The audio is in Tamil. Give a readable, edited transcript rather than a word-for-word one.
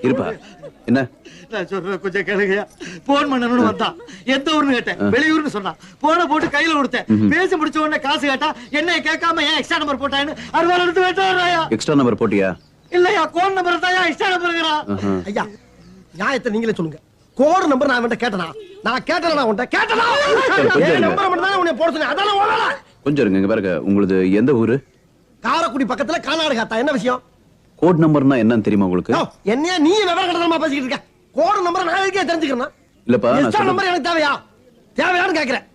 இருப்பா என்ன நான் சொல்ற கொஞ்சம் கேளுங்கயா. போன் பண்ணணும்னு வந்தான். எந்த ஊர்னு கேட்டேன். வெளியூர்னு சொன்னான். போன போட்டு கையில கொடுத்தேன். பேசி முடிச்ச உடனே காசு கேட்டா என்ன கேட்காம ஏன் எக்ஸ்ட்ரா நம்பர் போட்டான்னு அறுவாள் எடுத்து வெட்டாயா. எக்ஸ்ட்ரா நம்பர் போட்டியா? இல்லையா, கோட் நம்பர் தான் எக்ஸ்ட்ரா நம்பர்ங்கறா. ஐயா நியாயத்தை நீங்களே சொல்லுங்க. கோட் நம்பர் நான் அவன்கிட்ட கேட்டனா? நான் கேட்டனா உன்கிட்ட கேட்டனா? என் நம்பர் மட்டும் தான் உன்னை போட சொன்னேன். அதான ஓடல. கொஞ்சம் இருங்க. இங்க பாருங்க, உங்களுக்கு எந்த ஊரு? காரக்குடி பக்கத்துல கர்நாடகா. என்ன விஷயம்? கோட் நம்பர்னா என்னன்னு தெரியுமா உங்களுக்கு? என்னையா நீ விவரம் கடத்தமா பேசிக்கிட்டு இருக்க? கோட் நம்பர் நான் எதுக்கே தெரிஞ்சுக்கிறேன்? இல்லப்பா, நம்பர் எனக்கு தேவையா? தேவையான்னு கேக்குறேன்.